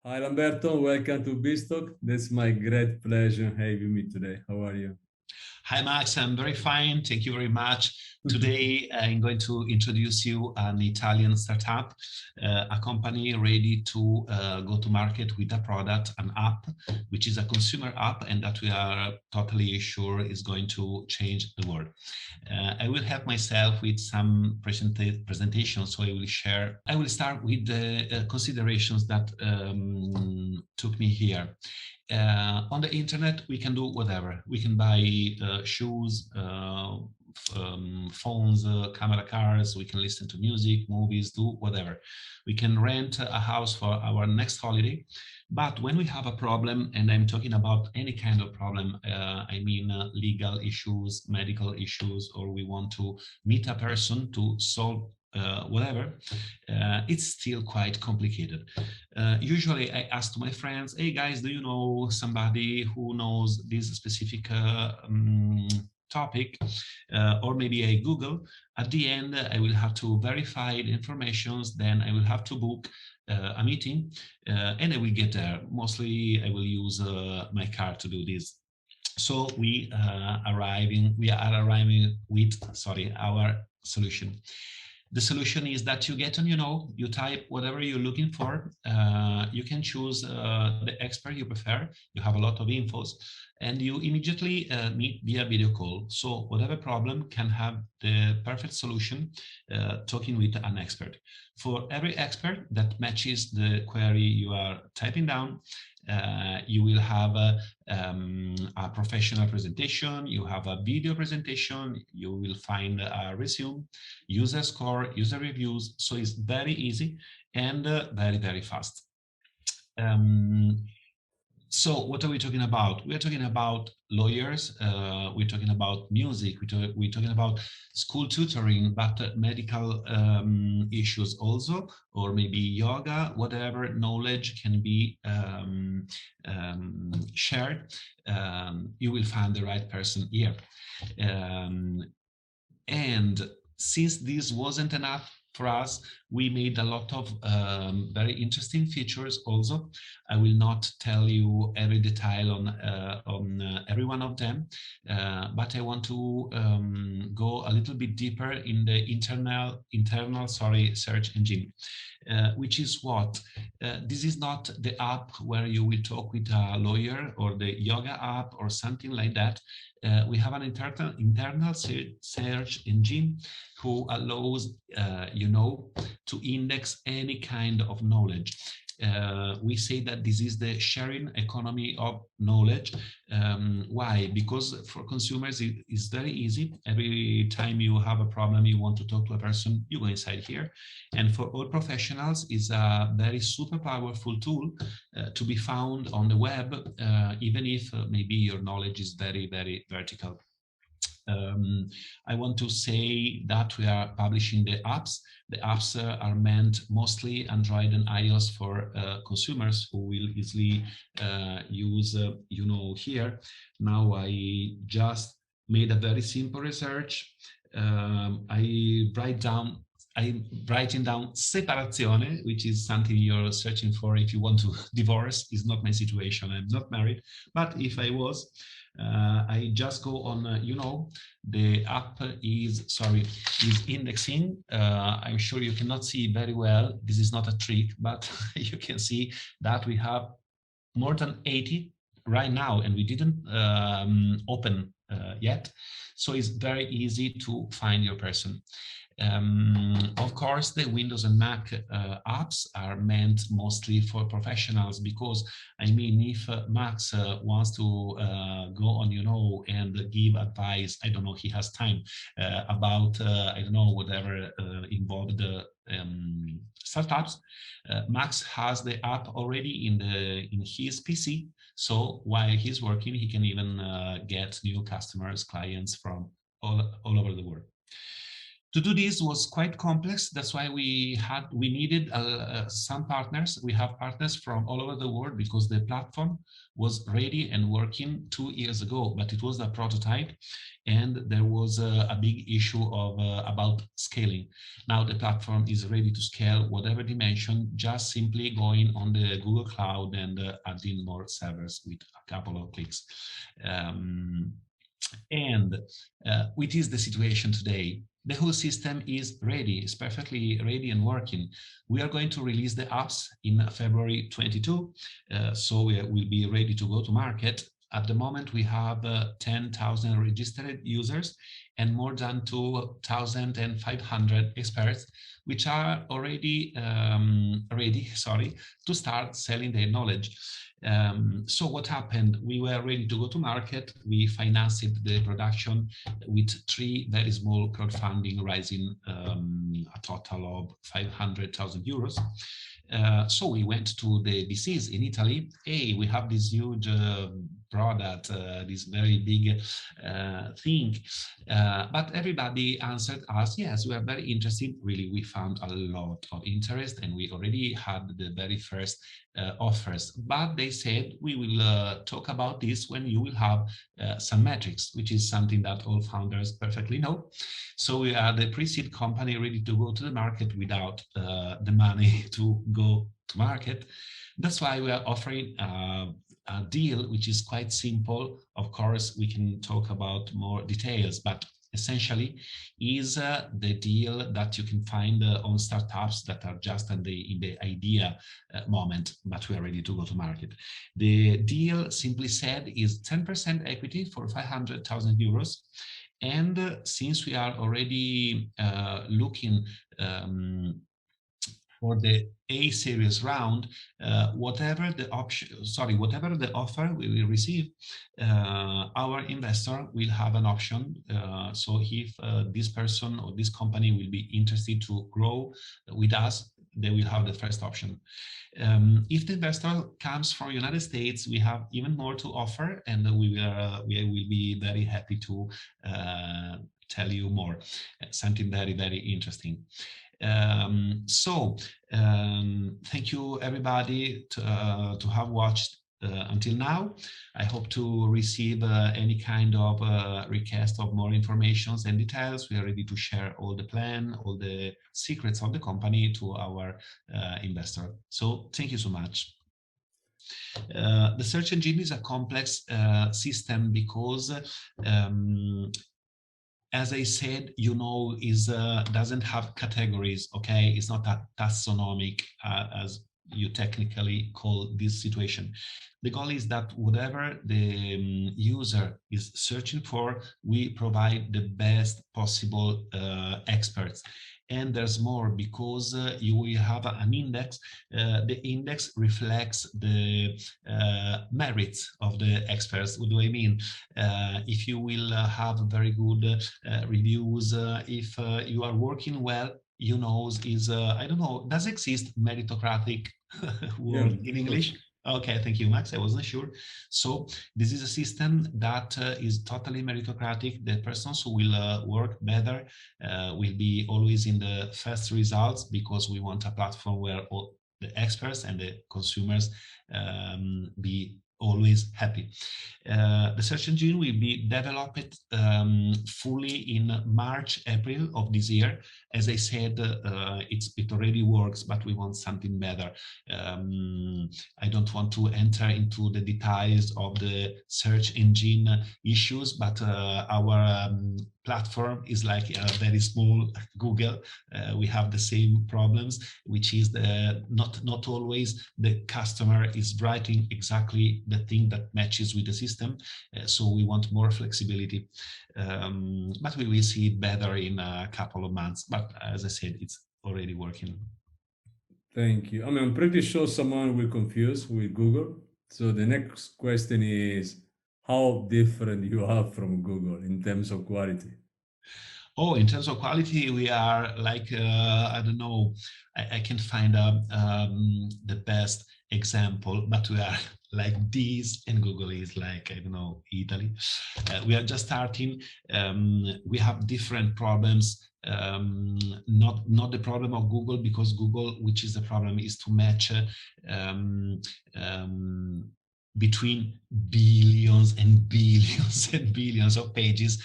Hi Lamberto, welcome to BizTalk. That's my great pleasure having me today. How are you? Hi, Max. I'm very fine. Thank you very much. Today, I'm going to introduce you an Italian startup, a company ready to go to market with a product, an app, which is a consumer app, and that we are totally sure is going to change the world. I will help myself with some presentations, so I will share. I will start with the considerations that took me here. On the internet, we can do whatever. We can buy shoes, phones, camera cars. We can listen to music, movies, do whatever. We can rent a house for our next holiday. But when we have a problem, and I'm talking about any kind of problem, I mean legal issues, medical issues, or we want to meet a person to solve whatever, it's still quite complicated. Usually I ask my friends, hey guys, do you know somebody who knows this specific topic? Or maybe I Google. At the end, I will have to verify the informations, then I will have to book a meeting, and I will get there. Mostly I will use my car to do this. So we are arriving with, sorry, our solution. The solution is that you get on, you type whatever you're looking for. You can choose the expert you prefer. You have a lot of infos, and you immediately meet via video call. So whatever problem can have the perfect solution talking with an expert. For every expert that matches the query you are typing down, you will have a professional presentation, you have a video presentation, you will find a resume, user score, user reviews. So it's very easy and very, very fast. So what are we talking about? We're talking about lawyers, we're talking about music, we're talking about school tutoring, but medical issues also, or maybe yoga, whatever knowledge can be shared. You will find the right person here. And since this wasn't enough for us, we made a lot of very interesting features also. I will not tell you every detail on every one of them, but I want to go a little bit deeper in the internal search engine, which is what? This is not the app where you will talk with a lawyer or the yoga app or something like that. We have an internal search engine who allows to index any kind of knowledge. We say that this is the sharing economy of knowledge. Why? Because for consumers, it is very easy. Every time you have a problem, you want to talk to a person, you go inside here. And for all professionals, it's a very super powerful tool to be found on the web, even if maybe your knowledge is very, very vertical. I want to say that we are publishing the apps. The apps are meant mostly Android and iOS for consumers who will easily use, here. Now I just made a very simple research. I'm writing down separazione, which is something you're searching for if you want to divorce. It's not my situation. I'm not married, but if I was, I just go on, the app is indexing. I'm sure you cannot see very well. This is not a trick, but you can see that we have more than 80 right now, and we didn't open yet. So it's very easy to find your person. Of course, the Windows and Mac apps are meant mostly for professionals, because I mean, if Max wants to go on, and give advice, I don't know, he has time about, I don't know, whatever involved startups. Max has the app already in his PC, so while he's working, he can even get new customers, clients from all over the world. To do this was quite complex. That's why we needed some partners. We have partners from all over the world because the platform was ready and working 2 years ago, but it was a prototype, and there was a big issue of about scaling. Now the platform is ready to scale whatever dimension, just simply going on the Google Cloud and adding more servers with a couple of clicks. And which is the situation today. The whole system is ready, it's perfectly ready and working. We are going to release the apps in February 22, so we will be ready to go to market. At the moment, we have 10,000 registered users and more than 2,500 experts, which are already ready, to start selling their knowledge. So what happened? We were ready to go to market. We financed the production with 3 very small crowdfunding, raising a total of 500,000 euros. So we went to the VCs in Italy. Hey, we have this huge product, this very big thing. But everybody answered us, yes, we are very interested. Really, we found a lot of interest, and we already had the very first offers. But they said, we will talk about this when you will have some metrics, which is something that all founders perfectly know. So we are the pre-seed company ready to go to the market without the money to go to market. That's why we are offering a deal which is quite simple. Of course, we can talk about more details, but essentially is the deal that you can find on startups that are just in the idea moment, but we are ready to go to market. The deal, simply said, is 10% equity for 500,000 euros. And since we are already looking for the A series round, whatever the offer we will receive, our investor will have an option. So if this person or this company will be interested to grow with us, they will have the first option. If the investor comes from United States, we have even more to offer, and we will be very happy to tell you more. Something very, very interesting. Thank you everybody to have watched until now. I hope to receive any kind of request of more information and details. We are ready to share all the plan, all the secrets of the company to our investor. So thank you so much. The search engine is a complex system because as I said, is doesn't have categories, okay? It's not a taxonomic as you technically call this situation. The goal is that whatever the user is searching for, we provide the best possible experts. And there's more, because you will have an index. The index reflects the merits of the experts. What do I mean? If you will have very good reviews, if you are working well, is I don't know, does exist meritocratic word in English? Okay, thank you, Max. I wasn't sure. So this is a system that is totally meritocratic. The persons who will work better will be always in the first results, because we want a platform where all the experts and the consumers be always happy. The search engine will be developed fully in March, April of this year. As I said, it already works, but we want something better. I don't want to enter into the details of the search engine issues, but our platform is like a very small Google. We have the same problems, which is not always the customer is writing exactly the thing that matches with the system. So we want more flexibility, but we will see it better in a couple of months. But as I said, it's already working. Thank you. I mean, I'm pretty sure someone will confuse with Google. So the next question is, how different you are from Google in terms of quality? Oh, in terms of quality, we are like, I don't know, I can find the best example, but we are like this, and Google is like, I don't know, Italy. We are just starting. We have different problems. Not the problem of Google, because Google, which is the problem, is to match um, um, between billions and billions and billions of pages,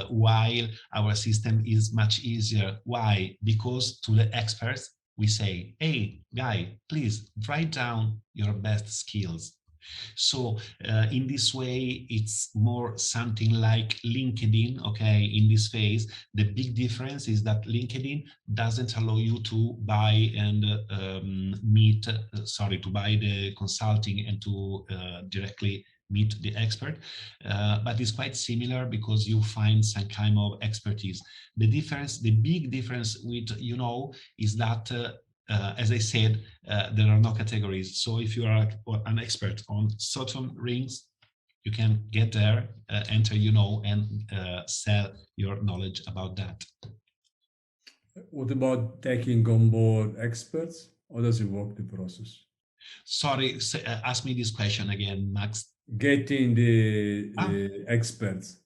while our system is much easier. Why? Because to the experts, we say, hey, guy, please write down your best skills. So in this way, it's more something like LinkedIn, okay, in this phase. The big difference is that LinkedIn doesn't allow you to buy and to buy the consulting and to directly meet the expert, but it's quite similar because you find some kind of expertise. The difference, the big difference with, is that as I said, there are no categories. So if you are an expert on certain rings, you can get there, enter, and sell your knowledge about that. What about taking on board experts? How does it work, the process? Sorry, ask me this question again, Max. Getting the Ah, experts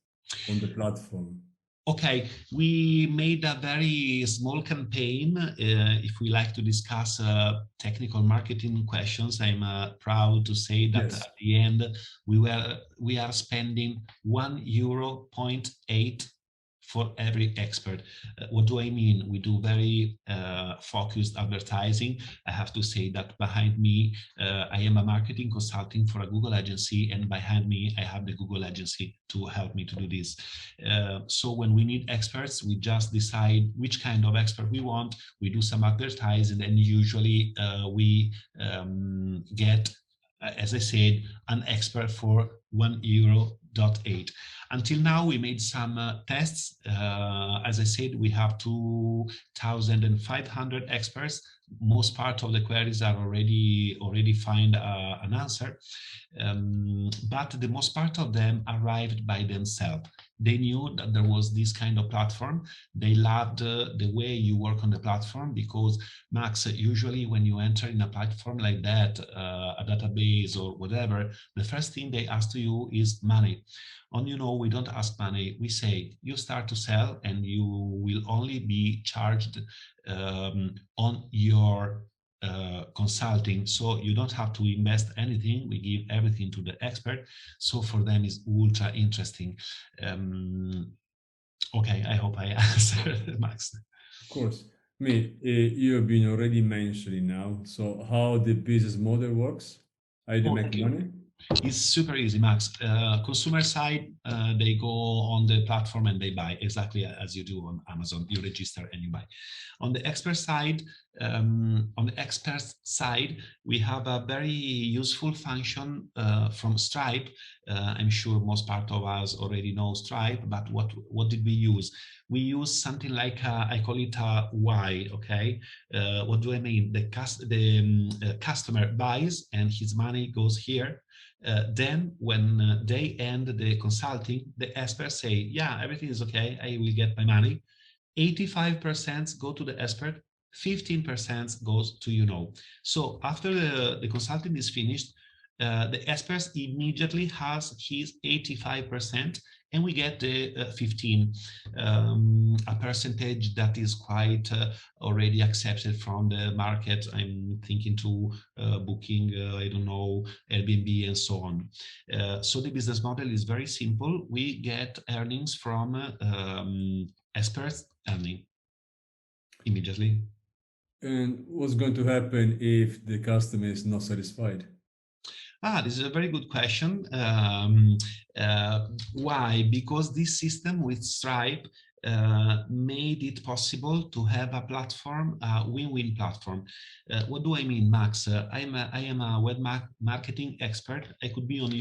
on the platform. okay, we made a very small campaign. If we like to discuss technical marketing questions, I'm proud to say that Yes. at the end we are spending €1.8 for every expert. What do I mean? We do very focused advertising. I have to say that behind me, I am a marketing consulting for a Google agency, and behind me, I have the Google agency to help me to do this. So when we need experts, we just decide which kind of expert we want. We do some advertising, and usually we get, as I said, an expert for €1.8. Until now, we made some tests. As I said, we have 2,500 experts. Most part of the queries are already find an answer, but the most part of them arrived by themselves. They knew that there was this kind of platform. They loved the way you work on the platform, because Max, usually when you enter in a platform like that, a database or whatever, the first thing they ask to you is money. And we don't ask money. We say you start to sell and you will only be charged on your consulting, so you don't have to invest anything. We give everything to the expert, so for them is ultra interesting. Okay, I hope I answered, Max. Of course. You have been already mentioning now. So how the business model works? How they Oh, make thank you. money? It's super easy, Max. Consumer side, they go on the platform and they buy exactly as you do on Amazon. You register and you buy. On the expert side, we have a very useful function from Stripe. I'm sure most part of us already know Stripe, but what did we use? We use something like I call it a Y. Okay, what do I mean? The customer buys and his money goes here. Then when they end the consulting, the experts say, yeah, everything is okay, I will get my money. 85% go to the expert, 15% goes to So after the consulting is finished, the expert immediately has his 85%, and we get the 15, a percentage that is quite already accepted from the market. I'm thinking to booking, I don't know, Airbnb and so on. So the business model is very simple. We get earnings from experts earning immediately. And what's going to happen if the customer is not satisfied? This is a very good question. Why? Because this system with Stripe made it possible to have a platform, a win-win platform. What do I mean, Max? I am a web marketing expert. I could be on,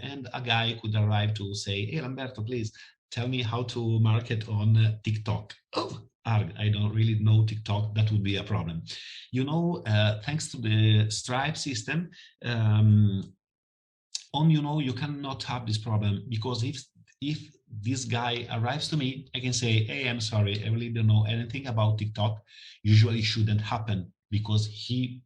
and a guy could arrive to say, hey, Lamberto, please tell me how to market on TikTok. Oh, I don't really know TikTok. That would be a problem. Thanks to the Stripe system, you cannot have this problem, because if this guy arrives to me, I can say, hey, I'm sorry, I really don't know anything about TikTok. Usually shouldn't happen, because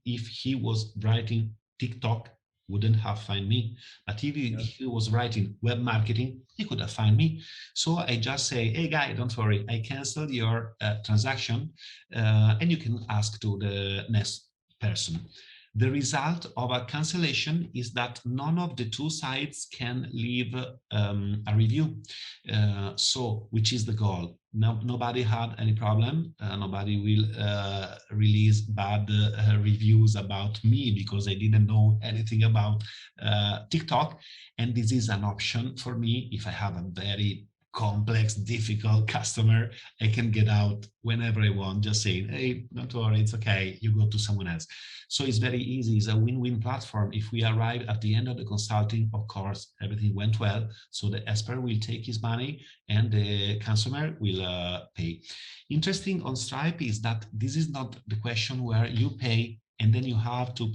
if he was writing TikTok, wouldn't have find me. But if Yeah. he was writing web marketing, he could have find me. So I just say, hey guy, don't worry, I canceled your transaction, and you can ask to the next person. The result of a cancellation is that none of the two sides can leave a review. So, which is the goal? No, nobody had any problem. Nobody will release bad reviews about me because I didn't know anything about TikTok. And this is an option for me if I have a very complex, difficult customer. I can get out whenever I want, just saying, hey, don't worry, it's okay, you go to someone else. So it's very easy. It's a win-win platform. If we arrive at the end of the consulting, of course, everything went well. So the expert will take his money and the consumer will pay. Interesting on Stripe is that this is not the question where you pay and then you have to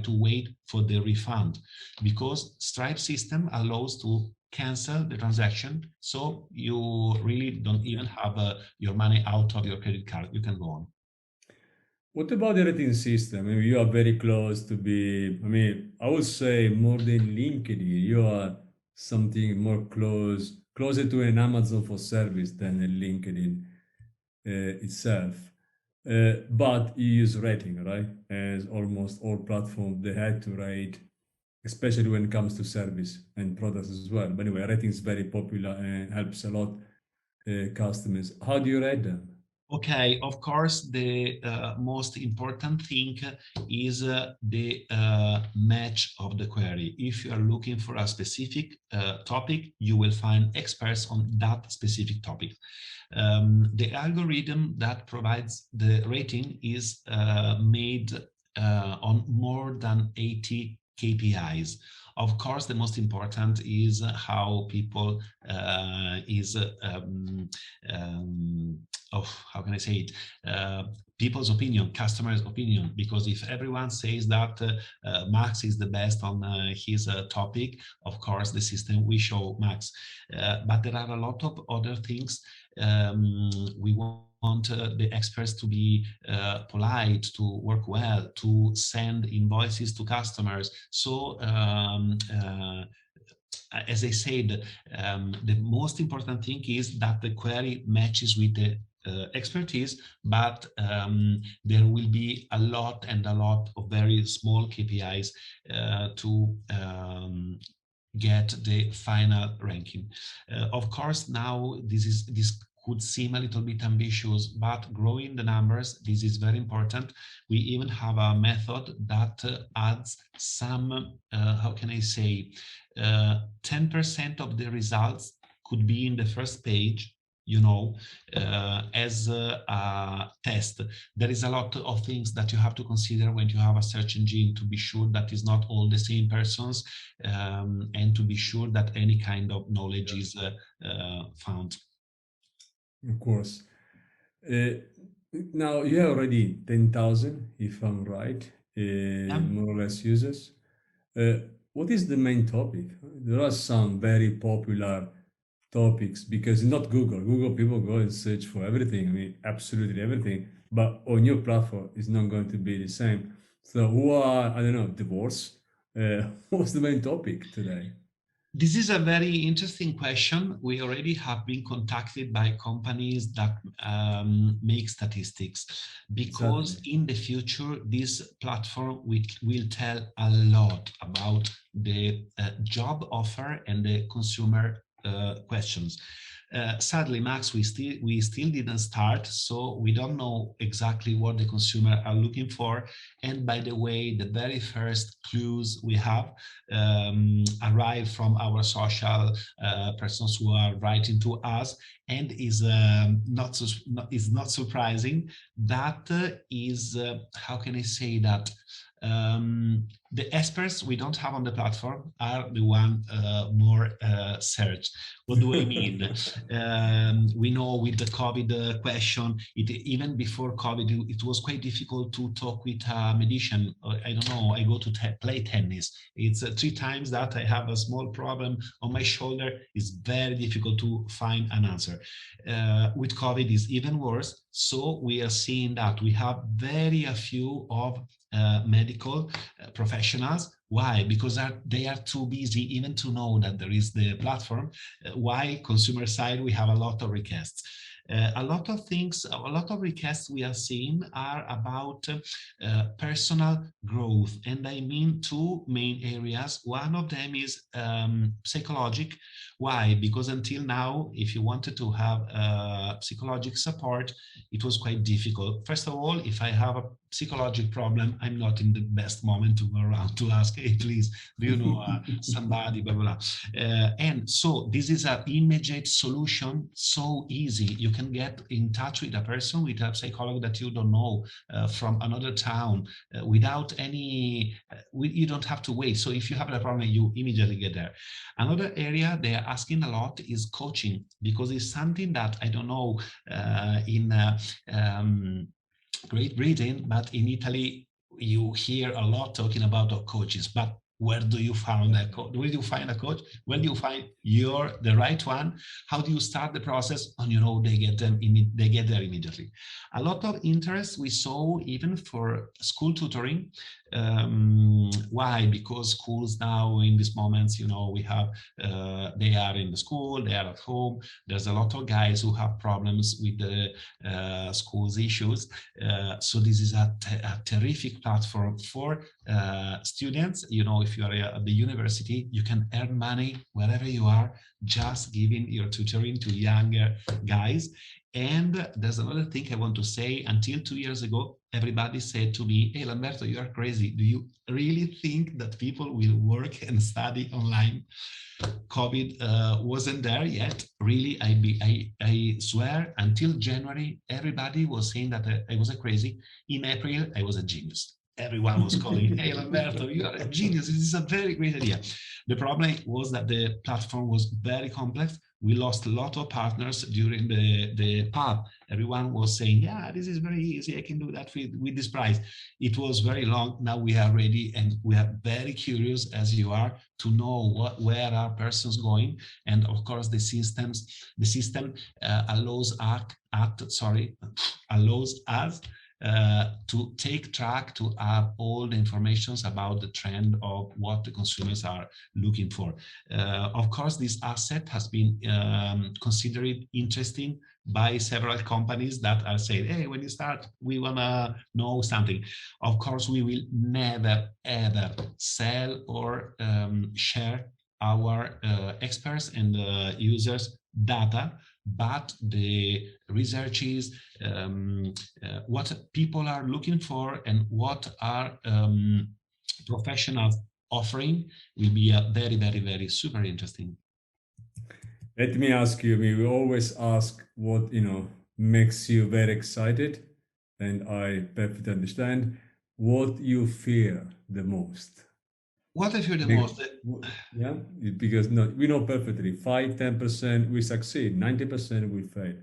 wait for the refund, because Stripe system allows to cancel the transaction. So you really don't even have your money out of your credit card. You can go on. What about the rating system? I mean, you are very close to be, I mean, I would say more than LinkedIn, you are something more closer to an Amazon for service than a LinkedIn itself. But you use rating, right? As almost all platforms, they had to rate, especially when it comes to service and products as well. But anyway, rating is very popular and helps a lot customers. How do you rate them? Okay, of course, the most important thing is the match of the query. If you are looking for a specific topic, you will find experts on that specific topic. The algorithm that provides the rating is made on more than 80 KPIs. Of course, the most important is how people is how can I say it? People's opinion, customers' opinion. Because if everyone says that Max is the best on his topic, of course the system will show Max. But there are a lot of other things. We want the experts to be polite, to work well, to send invoices to customers. So as I said, the most important thing is that the query matches with the expertise, but there will be a lot of very small KPIs to get the final ranking. Of course, now this could seem a little bit ambitious, but growing the numbers, this is very important. We even have a method that adds some, how can I say, 10% of the results could be in the first page, as a test. There is a lot of things that you have to consider when you have a search engine, to be sure that it's not all the same persons, and to be sure that any kind of knowledge is found. Of course. Uh, Now you have already 10,000, if I'm right, Yeah. more or less users. Uh, what is the main topic? There are some very popular topics because not Google. Google people go and search for everything. I mean, absolutely everything. But on your platform, it's not going to be the same. So who are, I don't know, divorce? What's the main topic today? This is a very interesting question. We already have been contacted by companies that make statistics, because Exactly. in the future, this platform will tell a lot about the job offer and the consumer questions. Sadly, Max, we still didn't start, so we don't know exactly what the consumer are looking for. And by the way, the very first clues we have arrive from our social persons who are writing to us, and is not surprising. That is how can I say that? The experts we don't have on the platform are the one more searched. What do I mean? We know with the COVID question, even before COVID, it was quite difficult to talk with a magician. I don't know, I go to play tennis. It's 3 times that I have a small problem on my shoulder. It's very difficult to find an answer. With COVID is even worse. So we are seeing that we have very a few of medical professionals. Why? Because they are too busy even to know that there is the platform. Why? Consumer side, we have a lot of requests. A lot of things, a lot of requests we are seeing are about personal growth. And I mean 2 main areas. One of them is psychological. Why? Because until now, if you wanted to have psychological support, it was quite difficult. First of all, if I have a psychological problem, I'm not in the best moment to go around to ask, hey, please, do you know somebody, blah, blah, blah. And so this is an immediate solution, so easy. You can get in touch with a person, with a psychologist that you don't know from another town without any, you don't have to wait. So if you have a problem, you immediately get there. Another area they are asking a lot is coaching, because it's something that I don't know in Great Britain, but in Italy, you hear a lot talking about coaches, but where do you find a coach? Where do you find a coach? Where do you find the right one? How do you start the process? And they get there immediately. A lot of interest we saw even for school tutoring. Why? Because schools now in these moments, we have they are in the school, they are at home. There's a lot of guys who have problems with the schools issues. So this is a terrific platform for students. If you are at the university, you can earn money wherever you are, just giving your tutoring to younger guys. And there's another thing I want to say. Until 2 years ago, everybody said to me, hey, Lamberto, you are crazy. Do you really think that people will work and study online? COVID wasn't there yet. Really, I swear, until January, everybody was saying that I was a crazy. In April, I was a genius. Everyone was calling, hey, Lamberto, you are a genius. This is a very great idea. The problem was that the platform was very complex. We lost a lot of partners during the pub. Everyone was saying, yeah, this is very easy. I can do that with this price. It was very long. Now we are ready, and we are very curious, as you are, to know where are persons going. And of course, the system allows us to take track, to have all the information about the trend of what the consumers are looking for. Of course, this asset has been considered interesting by several companies that are saying, hey, when you start, we want to know something. Of course, we will never, ever sell or share our experts and users' data, but the research is what people are looking for and what are professionals offering will be a very, very, very super interesting. Let me ask you, we always ask what, makes you very excited, and I perfectly understand what you fear the most. What I fear the Be- most? yeah, because no, we know perfectly 5-10% we succeed, 90% we fail.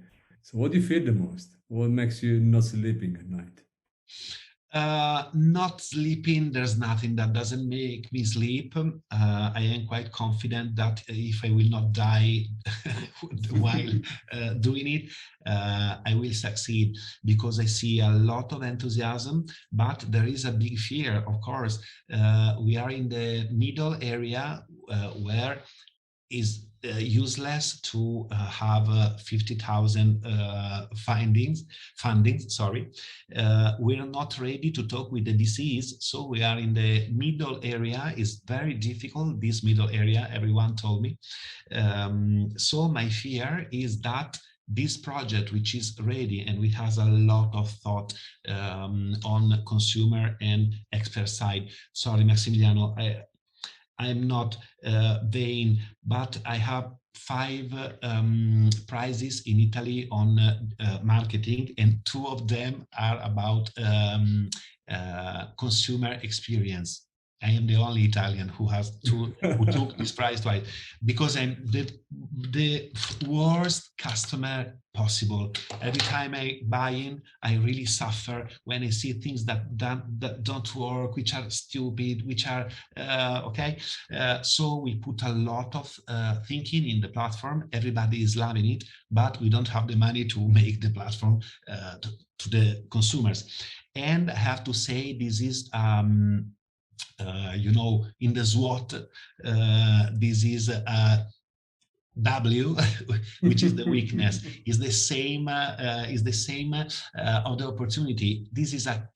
So what do you fear the most? What makes you not sleeping at night? Not sleeping, there's nothing that doesn't make me sleep. I am quite confident that if I will not die while doing it, I will succeed, because I see a lot of enthusiasm, but there is a big fear, of course. We are in the middle area where is useless to have 50,000 funding. Sorry, we are not ready to talk with the disease, so we are in the middle area. Is very difficult. This middle area, everyone told me. So my fear is that this project, which is ready and which has a lot of thought on consumer and expert side. Sorry, Massimiliano, I'm not vain, but I have five prizes in Italy on marketing, and two of them are about consumer experience. I am the only Italian who took this prize twice, because I'm the worst customer possible. Every time I buy in, I really suffer when I see things that don't work, which are stupid, which are okay. So we put a lot of thinking in the platform. Everybody is loving it, but we don't have the money to make the platform to the consumers. And I have to say, this is in the SWOT, this is W, which is the weakness, is the same of the opportunity. This is a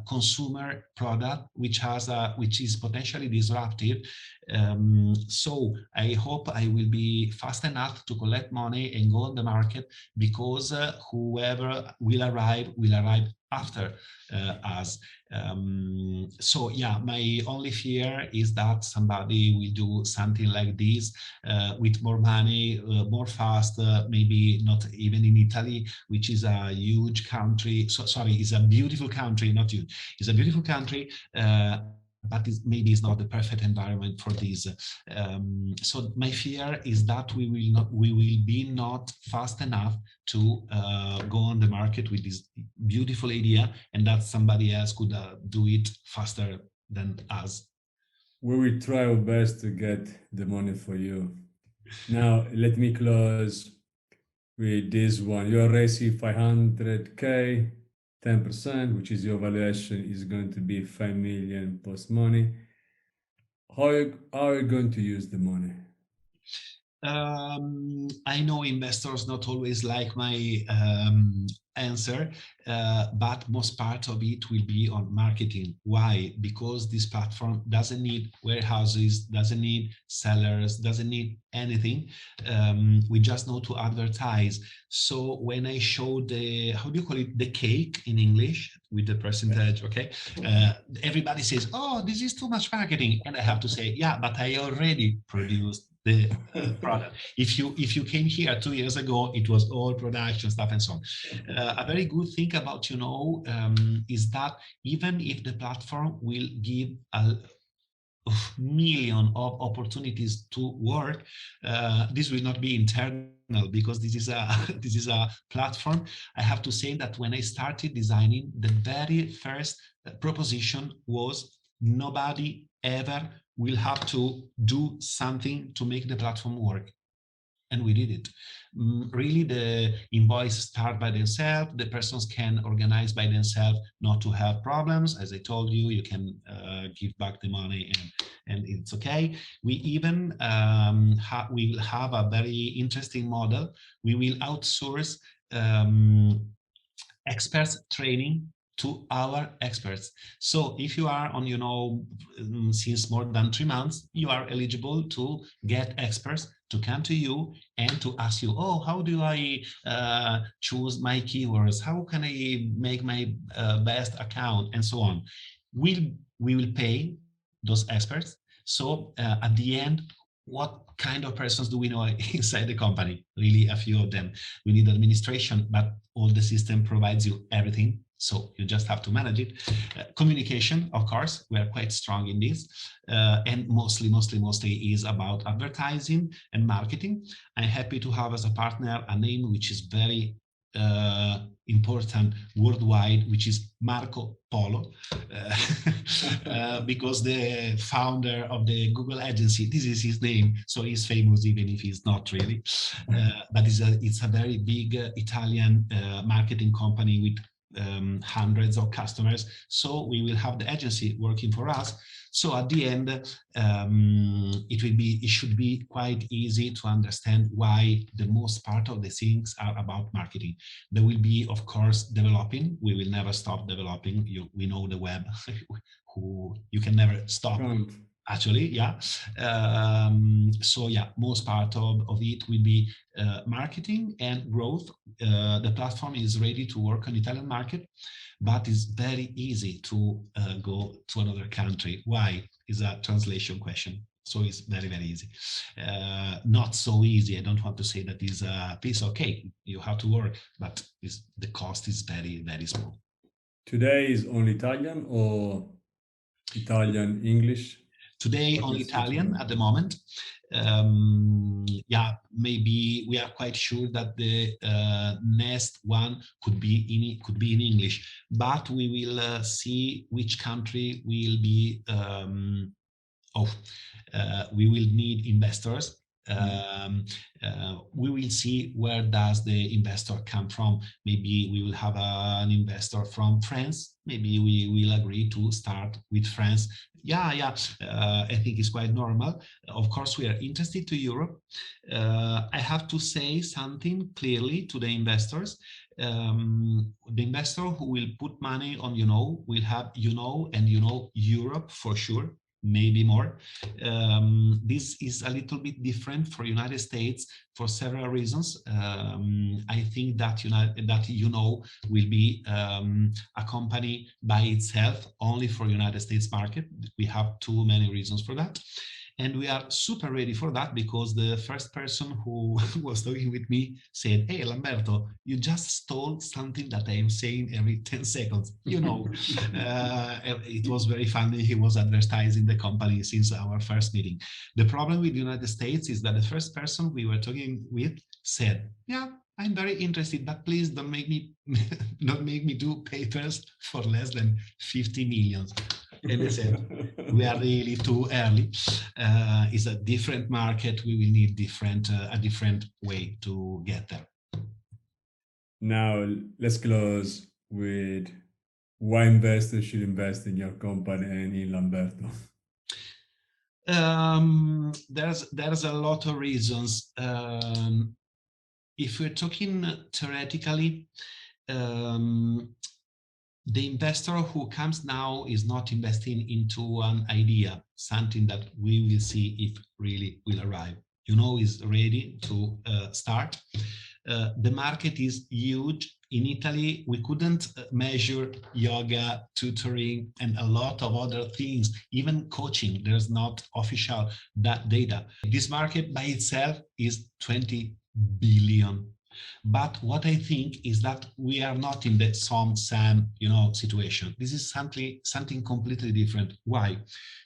consumer product which is potentially disruptive. So I hope I will be fast enough to collect money and go on the market, because whoever will arrive after us. So yeah, my only fear is that somebody will do something like this with more money, more fast, maybe not even in Italy, which is a huge country. So sorry, it's a beautiful country, not huge. It's a beautiful country, but maybe it's not the perfect environment for this. So my fear is that we will be not fast enough to go on the market with this beautiful idea, and that somebody else could do it faster than us. We will try our best to get the money for you. Now, let me close with this one. You're raising 500K, 10%, which is your valuation, is going to be 5 million post money. How are you going to use the money? I know investors not always like my answer, but most part of it will be on marketing. Why? Because this platform doesn't need warehouses, doesn't need sellers, doesn't need anything. We just know to advertise. So when I show the, how do you call it, the cake in English with the percentage, okay? Everybody says, oh, this is too much marketing. And I have to say, yeah, but I already produced the product. If you came here 2 years ago, it was all production stuff and so on. A very good thing about is that even if the platform will give a million of opportunities to work, this will not be internal, because this is a this is a platform. I have to say that when I started designing, the very first proposition was nobody ever will have to do something to make the platform work. And we did it. Really, the invoices start by themselves. The persons can organize by themselves not to have problems. As I told you, you can give back the money and it's okay. We even we will have a very interesting model. We will outsource experts training to our experts. So if you are on, since more than 3 months, you are eligible to get experts to come to you and to ask you, oh, how do I choose my keywords? How can I make my best account, and so on. We will pay those experts. So at the end, what kind of persons do we know inside the company? Really, a few of them. We need administration, but all the system provides you everything. So you just have to manage it. Communication, of course, we are quite strong in this. And mostly is about advertising and marketing. I'm happy to have as a partner a name which is very important worldwide, which is Marco Polo, because the founder of the Google agency, this is his name, so he's famous even if he's not really. But it's a very big Italian marketing company with hundreds of customers. So we will have the agency working for us. So at the end, it should be quite easy to understand why the most part of the things are about marketing. There will be, of course, developing. We will never stop developing. We know the web, who you can never stop. Actually, yeah. So yeah, most part of it will be marketing and growth. The platform is ready to work on Italian market, but it's very easy to go to another country. Why is a translation question. So it's very, very easy. Not so easy. I don't want to say that is a piece of cake. You have to work, but the cost is very, very small. Today is only Italian or Italian English? Today, What only is switching Italian on? at the moment. Yeah, maybe we are quite sure that the next one could be in English, but we will see which country will be. We will need investors. We will see where does the investor come from. Maybe we will have an investor from France. Maybe we will agree to start with France. Yeah. I think it's quite normal. Of course, we are interested to Europe. I have to say something clearly to the investors. The investor who will put money on will have and Europe for sure, maybe more. This is a little bit different for United States for several reasons. I think that will be a company by itself only for United States market. We have too many reasons for that. And we are super ready for that because the first person who was talking with me said, "Hey, Lamberto, you just stole something that I am saying every 10 seconds." It was very funny. He was advertising the company since our first meeting. The problem with the United States is that the first person we were talking with said, "Yeah, I'm very interested, but please don't make me don't make me do papers for less than 50 million. And they said, "We are really too early. It's a different market. We will need a different way to get there." Now, let's close with why investors should invest in your company and in Lamberto. There's a lot of reasons. If we're talking theoretically, the investor who comes now is not investing into an idea, something that we will see if really will arrive. Is ready to start. The market is huge. In Italy, we couldn't measure yoga, tutoring, and a lot of other things, even coaching. There's not official data. This market by itself is 20 billion. But what I think is that we are not in the Sam, situation. This is something completely different. Why?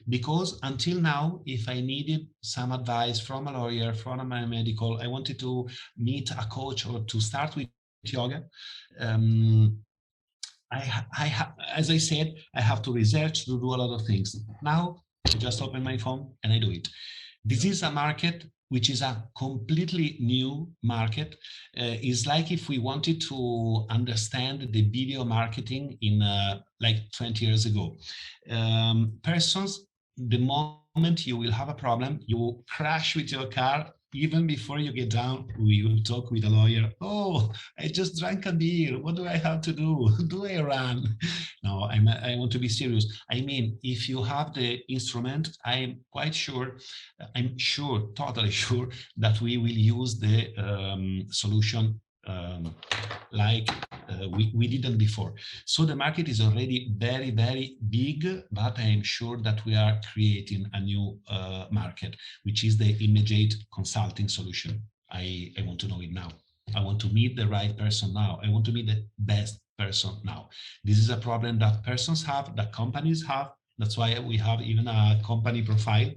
Because until now, if I needed some advice from a lawyer, from a medical, I wanted to meet a coach or to start with yoga. As I said, I have to research, to do a lot of things. Now, I just open my phone and I do it. This is a market which is a completely new market. It's like if we wanted to understand the video marketing in like 20 years ago. Persons, the moment you will have a problem, you crash with your car. Even before you get down, we will talk with a lawyer. "Oh, I just drank a beer. What do I have to do? Do I run?" No, I want to be serious. I mean, if you have the instrument, I'm totally sure that we will use the solution like we didn't before. So the market is already very, very big, but I am sure that we are creating a new market, which is the immediate consulting solution. I want to know it now. I want to meet the right person now. I want to meet the best person now. This is a problem that persons have, that companies have. That's why we have even a company profile.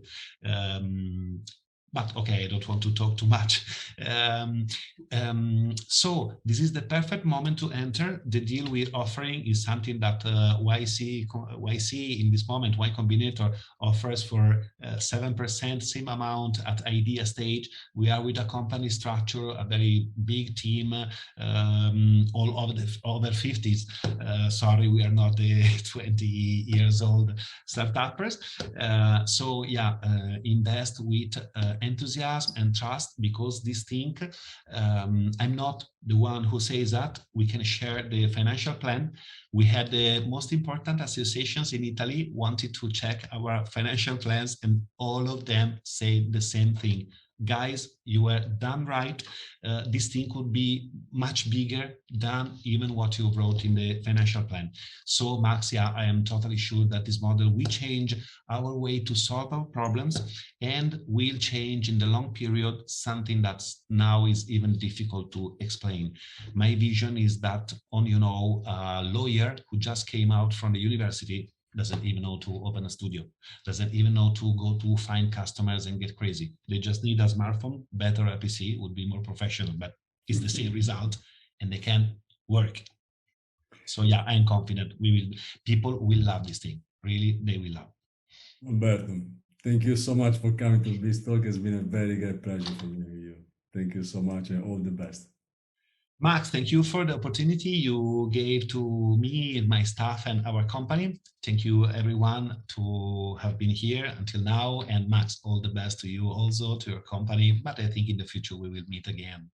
But okay, I don't want to talk too much. So this is the perfect moment to enter. The deal we're offering is something that YC in this moment, Y Combinator offers for 7%, same amount at idea stage. We are with a company structure, a very big team, all over 50s. Sorry, we are not the 20 years old startuppers. So yeah, invest with enthusiasm and trust, because this thing, I'm not the one who says that. We can share the financial plan. We had the most important associations in Italy wanted to check our financial plans, and all of them say the same thing. guys, you were done right. This thing could be much bigger than even what you wrote in the financial plan. So Max, yeah, I am totally sure that this model will change our way to solve our problems and will change in the long period something that's now is even difficult to explain. My vision is that on, a lawyer who just came out from the university doesn't even know to open a studio, doesn't even know to go to find customers and get crazy. They just need a smartphone, better a PC, would be more professional, but it's the same result and they can work. So yeah, I'm confident people will love this thing. Really, they will love. Umberto, thank you so much for coming to BizTalk. It's been a very great pleasure for me with you. Thank you so much and all the best. Max, thank you for the opportunity you gave to me, my staff, and our company. Thank you, everyone, to have been here until now. And Max, all the best to you also, to your company. But I think in the future we will meet again.